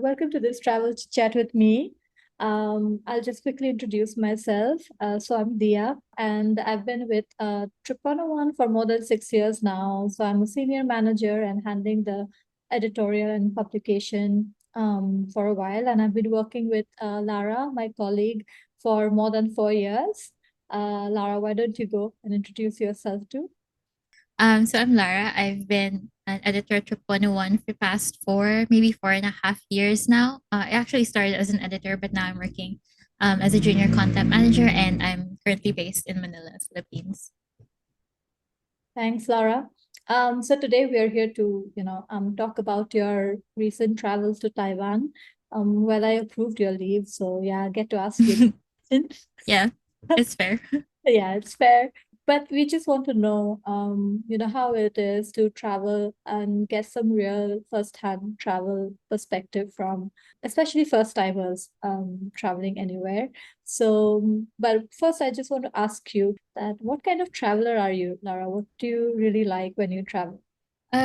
Welcome to this travel chat with me. I'll just quickly introduce myself. So I'm Diya, and I've been with Trip 101 for more than 6 years now. So I'm a senior manager and handling the editorial and publication for a while. And I've been working with Lara, my colleague, for more than 4 years. Lara, why don't you go and introduce yourself too? So I'm Lara. I've been an editor at Trip 101 for the past maybe 4.5 years now. I actually started as an editor, but now I'm working as a junior content manager, and I'm currently based in Manila, Philippines. Thanks, Lara. So today we are here to, talk about your recent travels to Taiwan. Well, I approved your leave, so yeah, I get to ask you. Yeah, it's fair. Yeah, it's fair. But we just want to know, how it is to travel and get some real first-hand travel perspective from, especially first-timers, traveling anywhere. So, but first, I just want to ask you that what kind of traveler are you, Lara? What do you really like when you travel?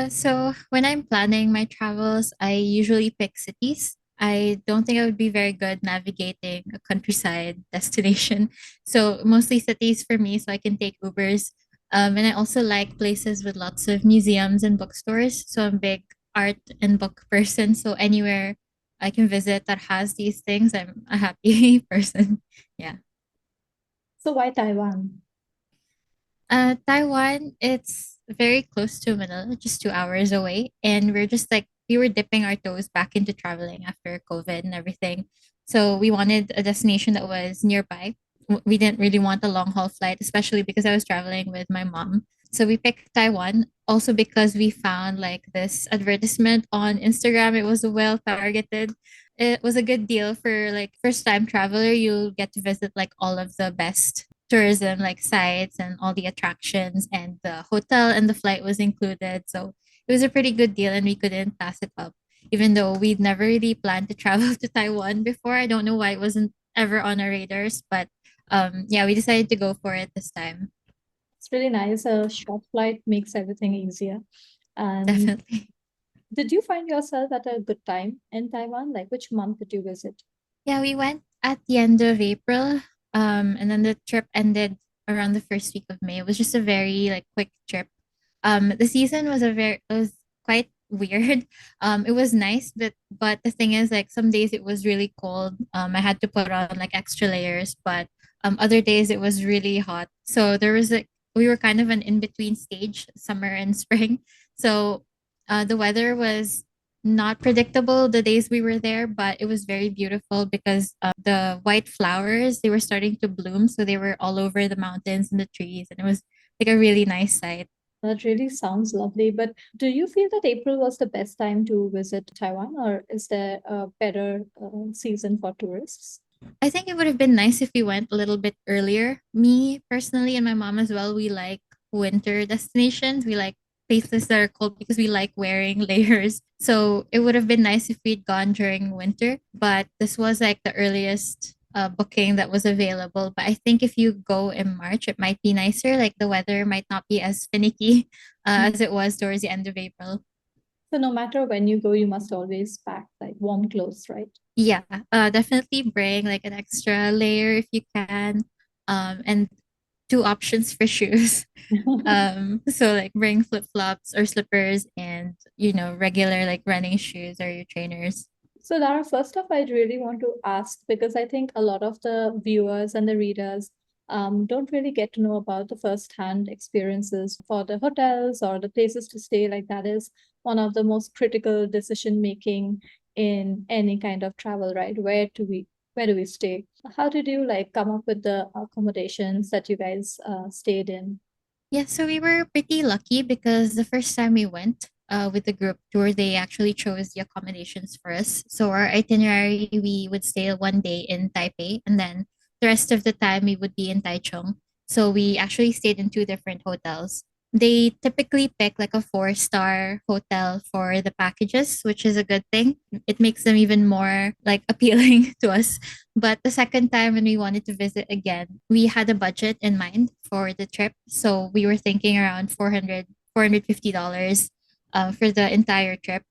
So when I'm planning my travels, I usually pick cities. I don't think I would be very good navigating a countryside destination. So mostly cities for me, so I can take Ubers. And I also like places with lots of museums and bookstores. So I'm a big art and book person. So anywhere I can visit that has these things, I'm a happy person. Yeah. So why Taiwan? Taiwan, it's very close to Manila, just 2 hours away. And we're just like, we were dipping our toes back into traveling after COVID and everything. So we wanted a destination that was nearby. We didn't really want a long haul flight, especially because I was traveling with my mom. So we picked Taiwan also because we found like this advertisement on Instagram. It was well targeted. It was a good deal for like first time traveler. You'll get to visit like all of the best tourism like sites and all the attractions, and the hotel and the flight was included. So it was a pretty good deal and we couldn't pass it up. Even though we'd never really planned to travel to Taiwan before. I don't know why it wasn't ever on our radars, but yeah, we decided to go for it this time. It's really nice. A short flight makes everything easier. And Definitely. did you find yourself at a good time in Taiwan? Like, which month did you visit? Yeah, we went at the end of April. And then the trip ended around the first week of May. It was just a very like quick trip. The season was it was quite weird. It was nice, but the thing is like some days it was really cold. I had to put on like extra layers, but other days it was really hot. So there was like we were kind of an in between stage, summer and spring. So the weather was not predictable the days we were there, but it was very beautiful because the white flowers they were starting to bloom, so they were all over the mountains and the trees, and it was like a really nice sight. That really sounds lovely. But do you feel that April was the best time to visit Taiwan, or is there a better season for tourists? I think it would have been nice if we went a little bit earlier. Me personally and my mom as well, we like winter destinations. We like places that are cold because we like wearing layers. So it would have been nice if we'd gone during winter, but this was like the earliest booking that was available. But I think if you go in March, it might be nicer. Like the weather might not be as finicky as it was towards the end of April. So no matter when you go, you must always pack like warm clothes, right? Yeah, definitely bring like an extra layer if you can. And two options for shoes. So like bring flip-flops or slippers and regular like running shoes or your trainers. So, Lara, first off, I really want to ask because I think a lot of the viewers and the readers don't really get to know about the first-hand experiences for the hotels or the places to stay. Like that is one of the most critical decision making in any kind of travel, right? Where do we stay? How did you like come up with the accommodations that you guys stayed in? Yeah, so we were pretty lucky because the first time we went with the group tour, they actually chose the accommodations for us. So our itinerary, we would stay one day in Taipei, and then the rest of the time we would be in Taichung. So we actually stayed in two different hotels. They typically pick like a four-star hotel for the packages, which is a good thing. It makes them even more like appealing to us. But the second time when we wanted to visit again, we had a budget in mind for the trip. So we were thinking around $450 for the entire trip.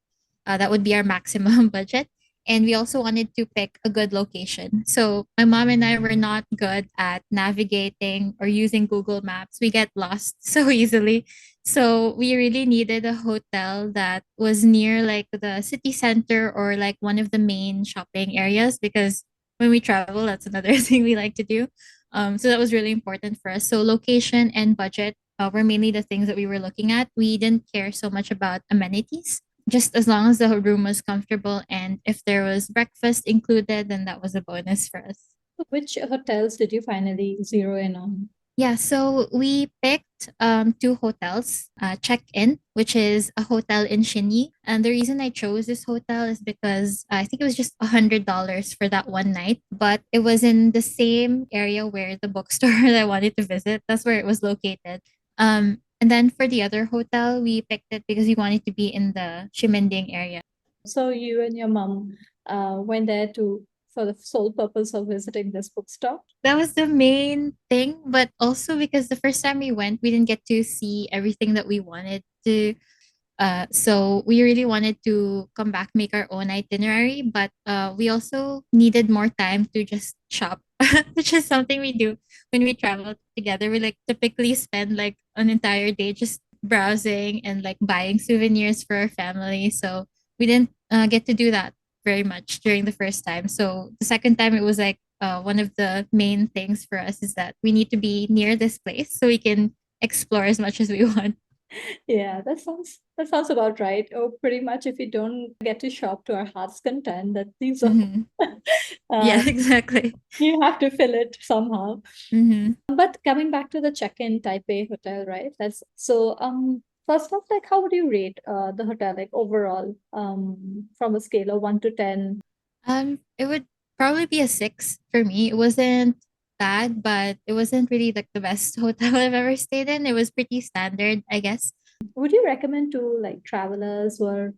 That would be our maximum budget. And we also wanted to pick a good location. So my mom and I were not good at navigating or using Google Maps. We get lost so easily. So we really needed a hotel that was near like the city center or like one of the main shopping areas because when we travel, that's another thing we like to do. So that was really important for us. So location and budget were mainly the things that we were looking at. We didn't care so much about amenities. Just as long as the room was comfortable and if there was breakfast included, then that was a bonus for us. Which hotels did you finally zero in on? Yeah, so we picked two hotels, Check In, which is a hotel in Shinyi. And the reason I chose this hotel is because I think it was just $100 for that one night, but it was in the same area where the bookstore that I wanted to visit. That's where it was located. And then for the other hotel, we picked it because we wanted to be in the Shimending area. So you and your mom went there to for the sole purpose of visiting this bookstore. That was the main thing, but also because the first time we went, we didn't get to see everything that we wanted to. So we really wanted to come back, make our own itinerary, but we also needed more time to just shop, which is something we do when we travel together. We like typically spend like an entire day just browsing and like buying souvenirs for our family. So we didn't get to do that very much during the first time. So the second time, it was like one of the main things for us is that we need to be near this place so we can explore as much as we want. Yeah, that sounds about right. Oh, pretty much if you don't get to shop to our heart's content, that these are Hmm. uh, Yeah, exactly. you have to fill it somehow. Hmm. But coming back to the check-in Taipei hotel, right? That's so first off, like how would you rate the hotel like overall from a scale of 1 to 10? It would probably be a 6 for me. It wasn't bad, but it wasn't really like the best hotel I've ever stayed in. It was pretty standard, I guess. Would you recommend to like travelers who are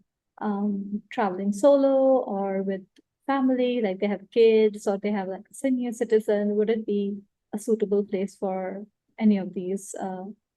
traveling solo or with family, like they have kids or they have like a senior citizen? Would it be a suitable place for any of these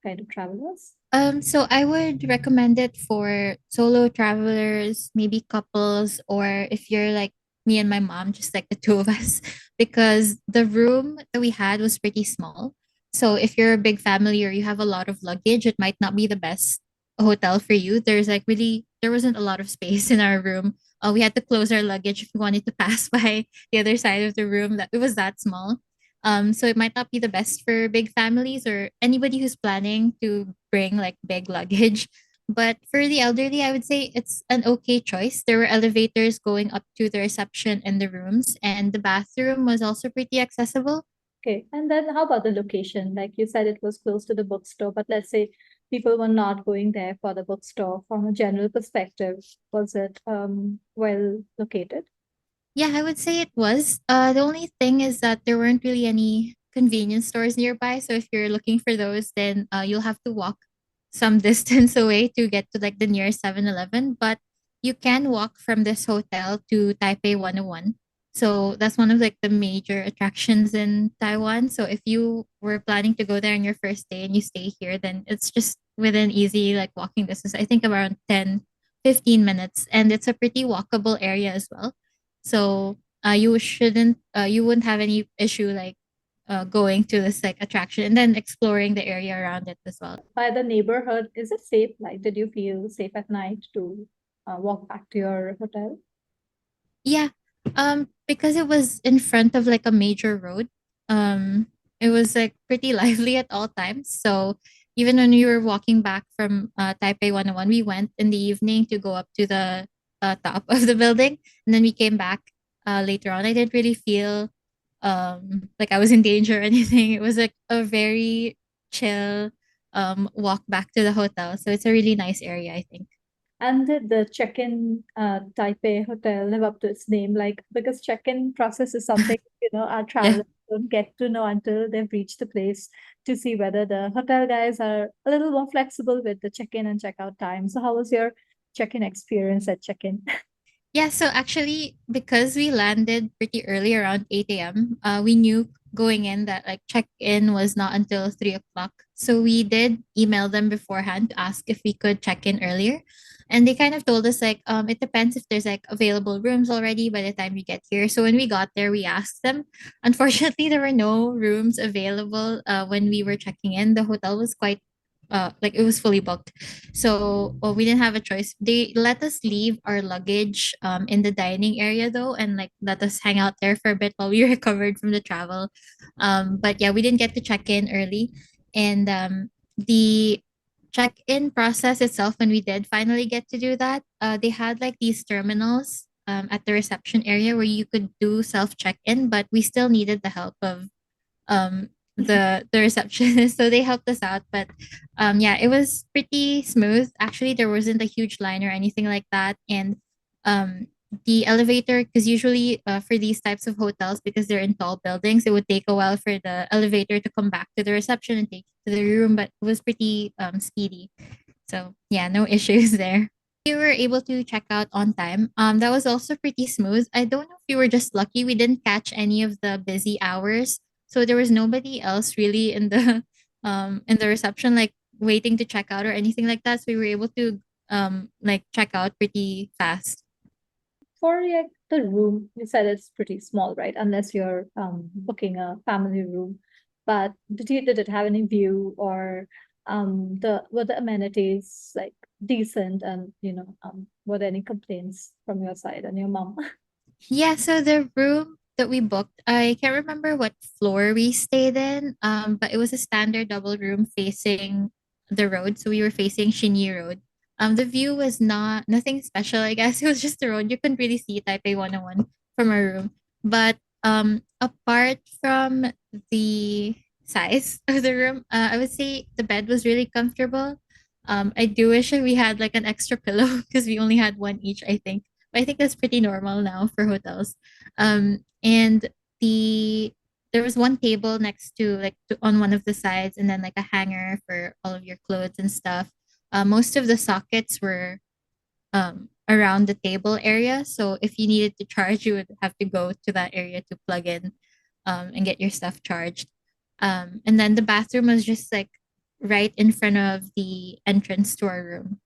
kind of travelers? So I would recommend it for solo travelers, maybe couples, or if you're like me and my mom, just like the two of us, because the room that we had was pretty small. So if you're a big family or you have a lot of luggage, it might not be the best hotel for you. There wasn't a lot of space in our room. We had to close our luggage if we wanted to pass by the other side of the room. That it was that small. So it might not be the best for big families or anybody who's planning to bring like big luggage. But for the elderly, I would say it's an okay choice. There were elevators going up to the reception and the rooms, and the bathroom was also pretty accessible. Okay. And then how about the location? Like you said, it was close to the bookstore, but let's say people were not going there for the bookstore from a general perspective. Was it well located? Yeah, I would say it was. The only thing is that there weren't really any convenience stores nearby. So if you're looking for those, then you'll have to walk some distance away to get to like the nearest 7-Eleven. But you can walk from this hotel to Taipei 101. So that's one of like the major attractions in Taiwan. So if you were planning to go there on your first day and you stay here, then it's just within easy like walking distance. I think around 10-15 minutes. And it's a pretty walkable area as well. So you wouldn't have any issue like going to this like attraction and then exploring the area around it as well. By the neighborhood, is it safe? Like, did you feel safe at night to walk back to your hotel? Yeah, because it was in front of like a major road, it was like pretty lively at all times. So even when we were walking back from Taipei 101, we went in the evening to go up to the top of the building, and then we came back later on. I didn't really feel like I was in danger or anything. It was like a very chill walk back to the hotel. So it's a really nice area, I think. And did the check-in Taipei hotel live up to its name? Like, because check-in process is something, our Yeah. travelers don't get to know until they've reached the place to see whether the hotel guys are a little more flexible with the check-in and check-out time. So how was your check-in experience at check-in? Yeah, so actually, because we landed pretty early around 8 a.m., we knew going in that like check in was not until 3 o'clock. So we did email them beforehand to ask if we could check in earlier. And they kind of told us like it depends if there's like available rooms already by the time you get here. So when we got there, we asked them. Unfortunately, there were no rooms available when we were checking in. The hotel was quite like it was fully booked. So well, we didn't have a choice. They let us leave our luggage in the dining area though, and like let us hang out there for a bit while we recovered from the travel. But yeah, we didn't get to check in early. And the check-in process itself, when we did finally get to do that, they had like these terminals at the reception area where you could do self check-in, but we still needed the help of um the receptionist, so they helped us out. But yeah, it was pretty smooth. Actually, there wasn't a huge line or anything like that. And um the elevator, because usually for these types of hotels, because they're in tall buildings, it would take a while for the elevator to come back to the reception and take you to the room, but it was pretty speedy. So yeah, no issues there. We were able to check out on time. That was also pretty smooth. I don't know if we were just lucky. We didn't catch any of the busy hours, so there was nobody else really in the reception like waiting to check out or anything like that. So we were able to like check out pretty fast. For like the room, you said it's pretty small, right? Unless you're booking a family room. But did it have any view, or the were the amenities like decent, and were there any complaints from your side and your mom? Yeah, so the room that we booked, I can't remember what floor we stayed in, but it was a standard double room facing the road. So we were facing Shinyi Road. The view was nothing special, I guess. It was just the road. You couldn't really see Taipei 101 from our room. But apart from the size of the room, I would say the bed was really comfortable. I do wish we had like an extra pillow because we only had one each, I think. But I think that's pretty normal now for hotels. And the there was one table next to on one of the sides, and then like a hanger for all of your clothes and stuff. Most of the sockets were around the table area, so if you needed to charge, you would have to go to that area to plug in and get your stuff charged. And then the bathroom was just like right in front of the entrance to our room.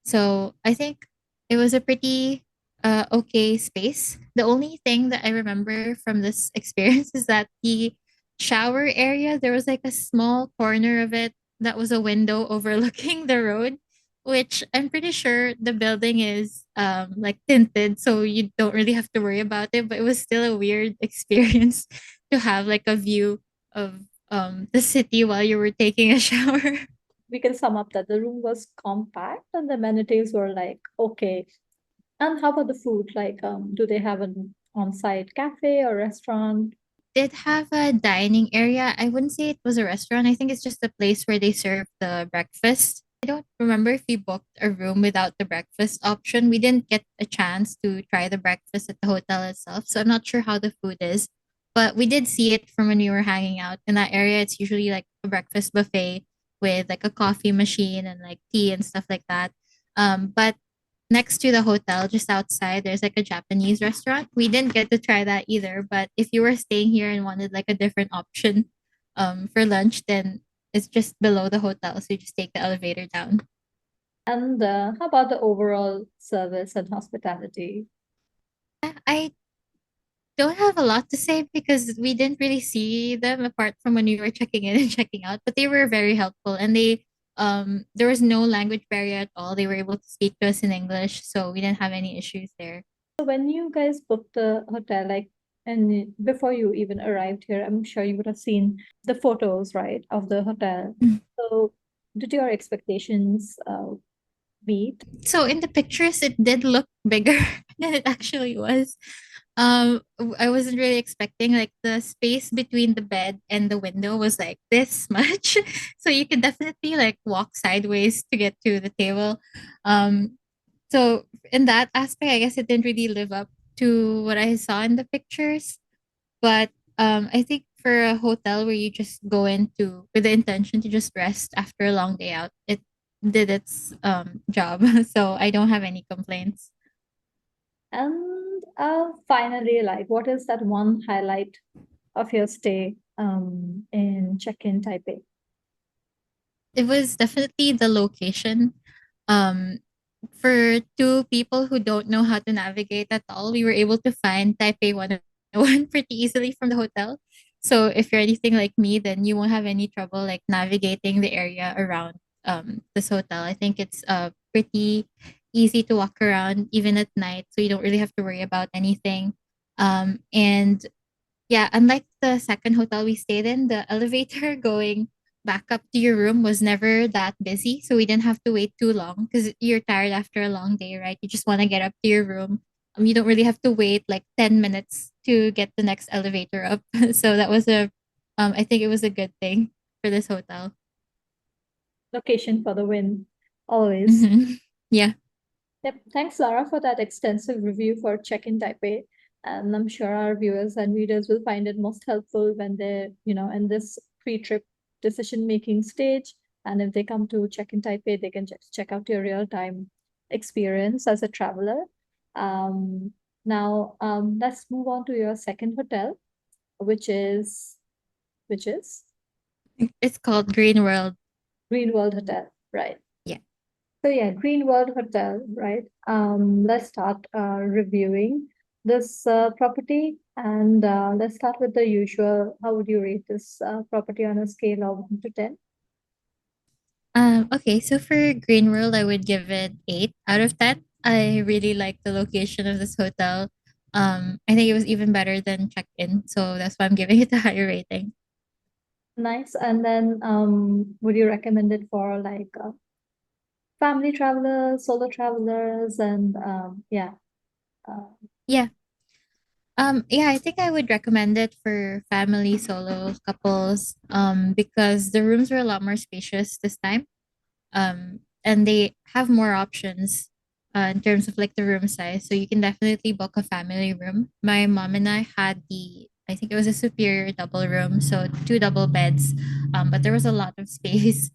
So I think it was a pretty okay space. The only thing that I remember from this experience is that the shower area, there was like a small corner of it that was a window overlooking the road, which I'm pretty sure the building is like tinted, so you don't really have to worry about it. But it was still a weird experience to have like a view of the city while you were taking a shower. We can sum up that the room was compact and the amenities were like okay. And how about the food? Like, do they have an on-site cafe or restaurant? Did have a dining area. I wouldn't say it was a restaurant. I think it's just a place where they serve the breakfast. I don't remember if we booked a room without the breakfast option. We didn't get a chance to try the breakfast at the hotel itself, so I'm not sure how the food is. But we did see it from when we were hanging out in that area. It's usually like a breakfast buffet with like a coffee machine and like tea and stuff like that. But next to the hotel, just outside, there's like a Japanese restaurant. We didn't get to try that either, but if you were staying here and wanted like a different option for lunch, then it's just below the hotel. So you just take the elevator down. And how about the overall service and hospitality? I don't have a lot to say because we didn't really see them apart from when we were checking in and checking out, but they were very helpful, and they there was no language barrier at all. They were able to speak to us in English, so we didn't have any issues there. So when you guys booked the hotel, like, and before you even arrived here, I'm sure you would have seen the photos, right, of the hotel. So did your expectations meet? So in the pictures, it did look bigger than it actually was. I wasn't really expecting like the space between the bed and the window was like this much, so you could definitely like walk sideways to get to the table. Um, so in that aspect, I guess it didn't really live up to what I saw in the pictures. But I think for a hotel where you just go into with the intention to just rest after a long day out, it did its job. So I don't have any complaints. And finally, like, what is that one highlight of your stay in check-in Taipei? It was definitely the location. Um, For two people who don't know how to navigate at all, we were able to find Taipei 101 pretty easily from the hotel. So if you're anything like me, then you won't have any trouble like navigating the area around this hotel. I think it's pretty easy to walk around even at night, so you don't really have to worry about anything. And yeah, unlike the second hotel we stayed in, the elevator going back up to your room was never that busy. So we didn't have to wait too long because you're tired after a long day, right? You just want to get up to your room. You don't really have to wait like 10 minutes to get the next elevator up. So that was I think it was a good thing for this hotel. Location for the win, always. Hmm. Yeah. Yep. Thanks, Lara, for that extensive review for Check-in Taipei. And I'm sure our viewers and readers will find it most helpful when they're, in this pre-trip decision-making stage. And if they come to Check-in Taipei, they can just check out your real-time experience as a traveler. Um, now, let's move on to your second hotel, which is which is It's called Green World. Green World Hotel, right? Yeah. So yeah, Green World Hotel, right? Let's start reviewing this property, and let's start with the usual. How would you rate this property on a scale of 1 to 10? Okay, so for Green World, I would give it 8 out of 10. I really like the location of this hotel. I think it was even better than check-in, so that's why I'm giving it a higher rating. Nice. And then, would you recommend it for like family travelers, solo travelers, and yeah, uh, Yeah. Yeah, I think I would recommend it for family, solo, couples, because the rooms were a lot more spacious this time. And they have more options in terms of like the room size. So you can definitely book a family room. My mom and I had I think it was a superior double room, so two double beds, but there was a lot of space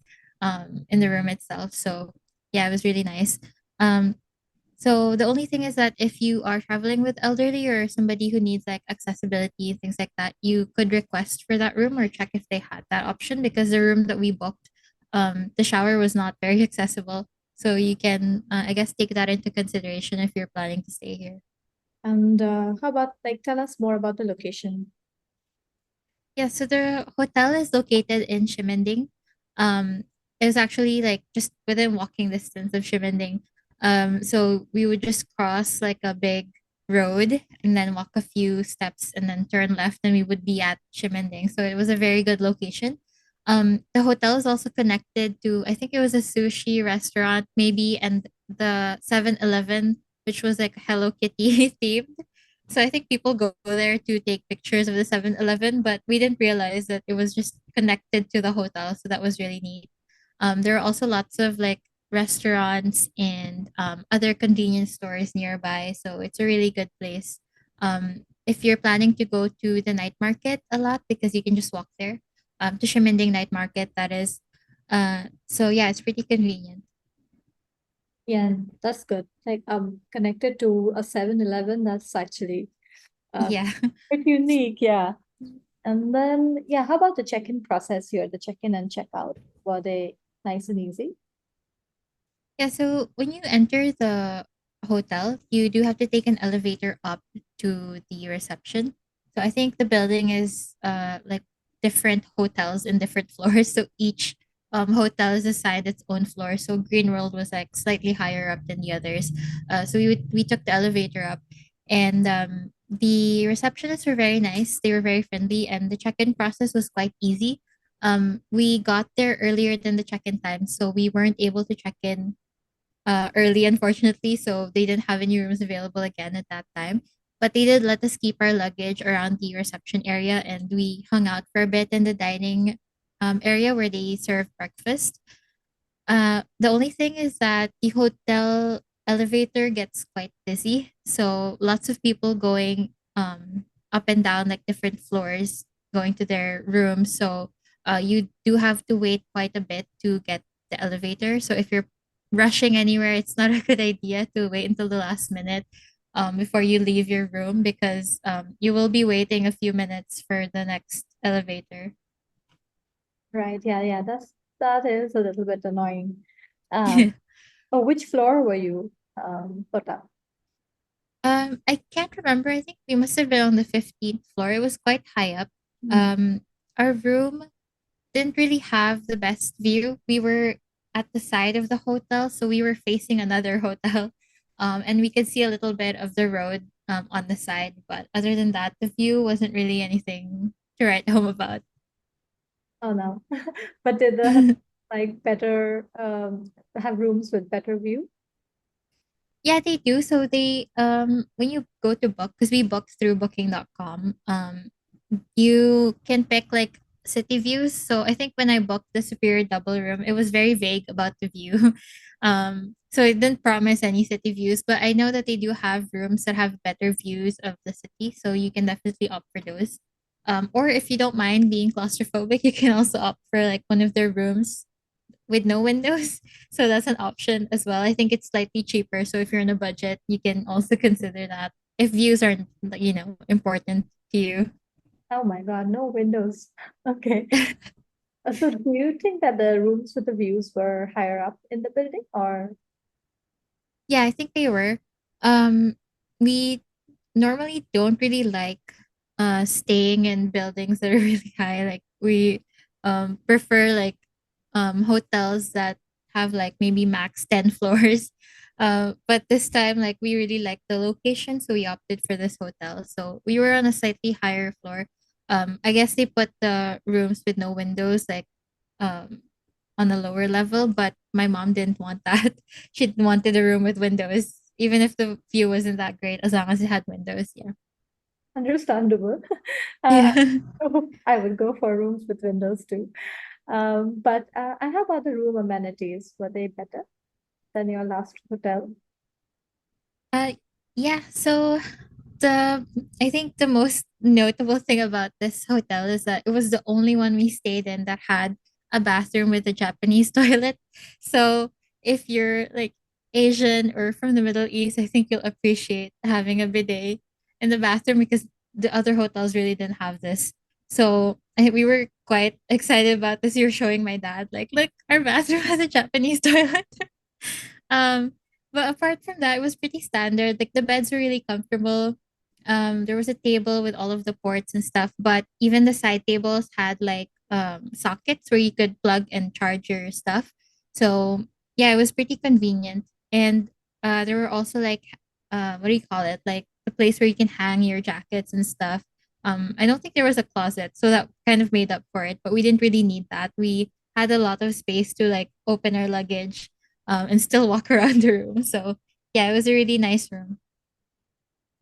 in the room itself. So yeah, it was really nice. Um, so the only thing is that if you are traveling with elderly or somebody who needs like accessibility and things like that, you could request for that room or check if they had that option because the room that we booked, the shower was not very accessible. So you can, I guess, take that into consideration if you're planning to stay here. and how about like tell us more about the location? Yeah, so the hotel is located in Shimending. Um, it was actually like just within walking distance of Shimending. So we would just cross like a big road and then walk a few steps and then turn left and we would be at Shimending. So it was a very good location. The hotel is also connected to, I think it was a sushi restaurant maybe, and the 7-Eleven, which was like Hello Kitty themed. So I think people go there to take pictures of the 7-Eleven, but we didn't realize that it was just connected to the hotel. So that was really neat. There are also lots of like restaurants and other convenience stores nearby. So it's a really good place. If you're planning to go to the night market a lot, because you can just walk there to Shimending Night Market, that is. So yeah, it's pretty convenient. Yeah, that's good. Like connected to a 7-Eleven, that's actually uh Yeah. quite unique, yeah. And then yeah, how about the check-in process here, the check-in and check-out? Were they nice and easy? Yeah, so when you enter the hotel, you do have to take an elevator up to the reception. So I think the building is like different hotels in different floors. So each hotel is assigned its own floor. So Green World was like slightly higher up than the others. So we took the elevator up, and the receptionists were very nice. They were very friendly, and the check-in process was quite easy. We got there earlier than the check-in time, so we weren't able to check in early, unfortunately. So they didn't have any rooms available again at that time. But they did let us keep our luggage around the reception area, and we hung out for a bit in the dining area where they serve breakfast. The only thing is that the hotel elevator gets quite busy. So lots of people going up and down like different floors, going to their rooms. So you do have to wait quite a bit to get the elevator. So if you're rushing anywhere, it's not a good idea to wait until the last minute before you leave your room because you will be waiting a few minutes for the next elevator. Right, yeah, yeah, that is a little bit annoying. Um, Oh, which floor were you put up? I can't remember. I think we must have been on the 15th floor. It was quite high up. Hmm. Um, our room didn't really have the best view. We were at the side of the hotel, so we were facing another hotel. And we could see a little bit of the road on the side. But other than that, the view wasn't really anything to write home about. Oh no. But did they have like better have rooms with better view? Yeah, they do. So they when you go to book, because we booked through booking.com, you can pick like city views. So I think when I booked the superior double room, it was very vague about the view. So it didn't promise any city views, but I know that they do have rooms that have better views of the city. So you can definitely opt for those. Or if you don't mind being claustrophobic, you can also opt for like one of their rooms with no windows. So that's an option as well. I think it's slightly cheaper. So if you're on a budget, you can also consider that if views are, important to you. Oh my God, no windows. Okay. So do you think that the rooms with the views were higher up in the building or Yeah, I think they were. We normally don't really like staying in buildings that are really high. Like we prefer like hotels that have like maybe max 10 floors. But this time like we really liked the location, so we opted for this hotel. So we were on a slightly higher floor. I guess they put the rooms with no windows like um on a lower level, but my mom didn't want that. She wanted a room with windows, even if the view wasn't that great, as long as it had windows. Yeah. understandable? Uh, Yeah. I would go for rooms with windows too. But and how about the room amenities? Were they better than your last hotel? Uh, yeah. So the I think the most notable thing about this hotel is that it was the only one we stayed in that had a bathroom with a Japanese toilet. So if you're like Asian or from the Middle East, I think you'll appreciate having a bidet in the bathroom because the other hotels really didn't have this. So we were quite excited about this. You're showing my dad, like, look, our bathroom has a Japanese toilet. Um, but apart from that, it was pretty standard. Like the beds were really comfortable. There was a table with all of the ports and stuff, but even the side tables had like sockets where you could plug and charge your stuff. So yeah, it was pretty convenient. And there were also like what do you call it? Like the place where you can hang your jackets and stuff. I don't think there was a closet, so that kind of made up for it. But we didn't really need that. We had a lot of space to like open our luggage and still walk around the room. So yeah, it was a really nice room.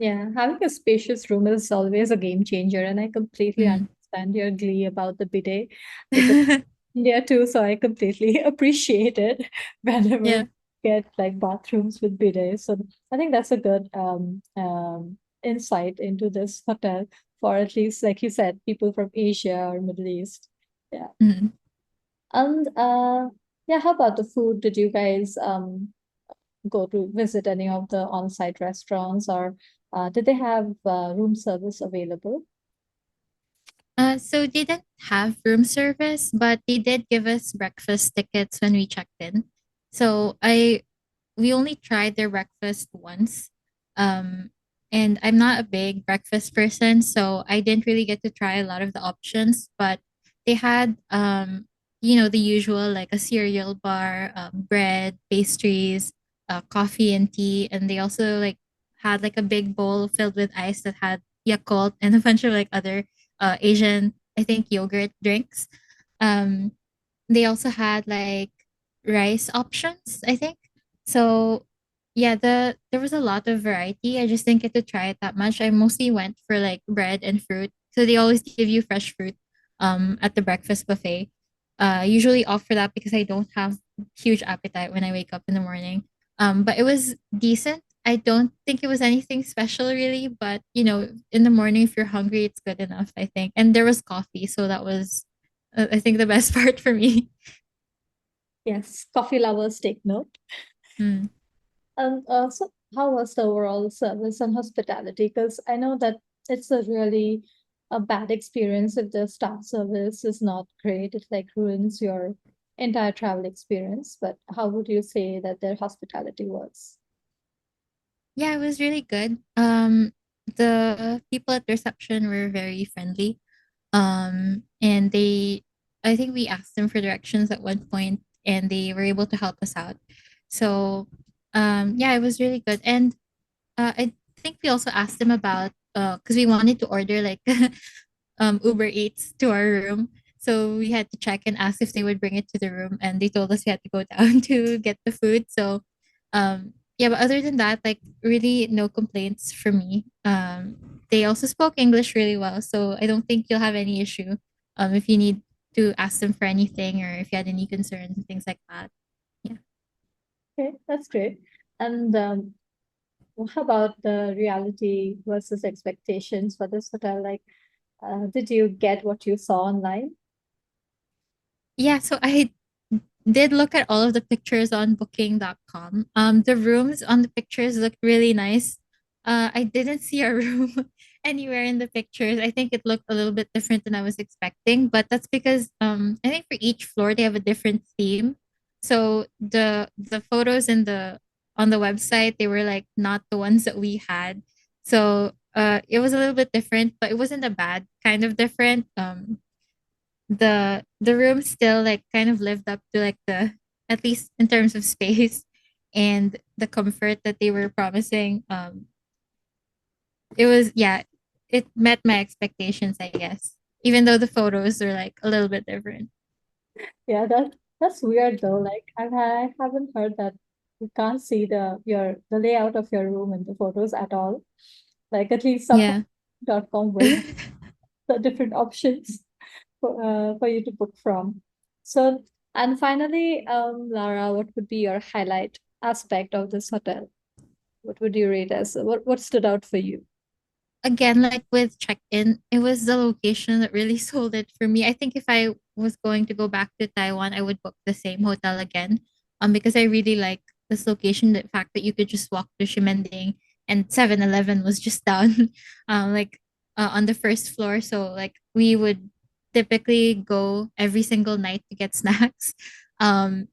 Yeah, having a spacious room is always a game changer, and I completely Mm. understand your glee about the bidet because India too, so I completely appreciate it whenever Yeah. we get like bathrooms with bidets. So I think that's a good insight into this hotel for at least, like you said, people from Asia or Middle East. Yeah. Mm. And yeah, how about the food? Did you guys go to visit any of the on-site restaurants or did they have room service available? So they didn't have room service, but they did give us breakfast tickets when we checked in. So we only tried their breakfast once. Um, and I'm not a big breakfast person, so I didn't really get to try a lot of the options, but they had the usual like a cereal bar, bread, pastries, coffee and tea, and they also like had like a big bowl filled with ice that had Yakult and a bunch of like other Asian, I think yogurt drinks. Um, they also had like rice options, I think. So yeah, there was a lot of variety. I just didn't get to try it that much. I mostly went for like bread and fruit. So they always give you fresh fruit at the breakfast buffet. I usually opt for that because I don't have huge appetite when I wake up in the morning. But it was decent. I don't think it was anything special really, but in the morning if you're hungry, it's good enough, I think. And there was coffee, so that was I think the best part for me. Yes, coffee lovers take note. Mm. And so how was the overall service and hospitality? Because I know that it's a really a bad experience if the staff service is not great. It like ruins your entire travel experience, but how would you say that their hospitality was? Yeah, it was really good. The people at the reception were very friendly. And I think we asked them for directions at one point, and they were able to help us out. So, yeah, it was really good. And I think we also asked them about because we wanted to order like Uber Eats to our room. So we had to check and ask if they would bring it to the room, and they told us we had to go down to get the food. So, yeah, but other than that, like really no complaints from me. They also spoke English really well, so I don't think you'll have any issue. If you need to ask them for anything or if you had any concerns and things like that. Yeah. Okay, that's great. And how about the reality versus expectations for this hotel? Like, did you get what you saw online? Yeah, so I did look at all of the pictures on booking.com. The rooms on the pictures looked really nice. I didn't see a room anywhere in the pictures. I think it looked a little bit different than I was expecting, but that's because I think for each floor they have a different theme. So the photos in the on the website, they were like not the ones that we had. So it was a little bit different, but it wasn't a bad kind of different. The room still like kind of lived up to like the, at least in terms of space and the comfort that they were promising. It was, yeah, it met my expectations, I guess, even though the photos are like a little bit different. Yeah, that's weird though. Like I haven't heard that you can't see the layout of your room in the photos at all. Like at least some Yeah. com will have the different options for you to book from. So, and finally, Lara, what would be your highlight aspect of this hotel? What would you rate as what stood out for you? Again, like with check-in, it was the location that really sold it for me. I think if I was going to go back to Taiwan, I would book the same hotel again. Because I really like this location, the fact that you could just walk to Shimending and 7-Eleven was just down like on the first floor. So like we would typically go every single night to get snacks. Um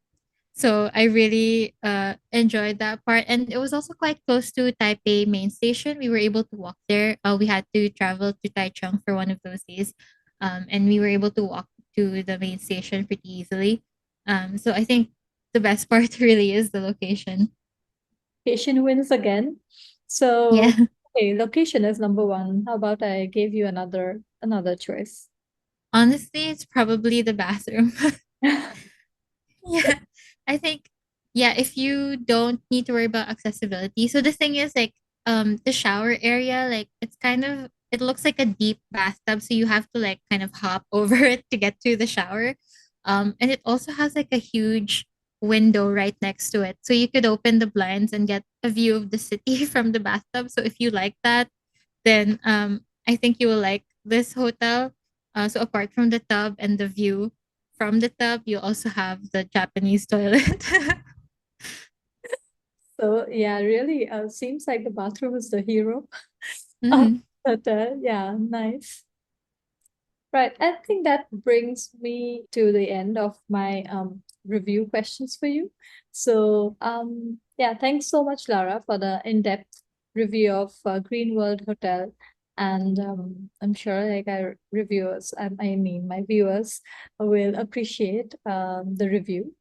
so I really enjoyed that part. And it was also quite close to Taipei main station. We were able to walk there. We had to travel to Taichung for one of those days. And we were able to walk to the main station pretty easily. So I think the best part really is the location. Location wins again. So, Yeah. okay, location is number one. How about I gave you another choice? Honestly, it's probably the bathroom. Yeah, I think, yeah, if you don't need to worry about accessibility. So the thing is like the shower area, like it's kind of, it looks like a deep bathtub, so you have to like kind of hop over it to get to the shower. And it also has like a huge window right next to it. So you could open the blinds and get a view of the city from the bathtub. So if you like that, then I think you will like this hotel. So apart from the tub and the view from the tub, you also have the Japanese toilet. So yeah, really seems like the bathroom is the hero. Uh, Mhm. but yeah, nice. Right. I think that brings me to the end of my review questions for you. So, yeah, thanks so much, Lara, for the in-depth review of Green World Hotel. And I'm sure like our reviewers, I mean, my viewers will appreciate the review.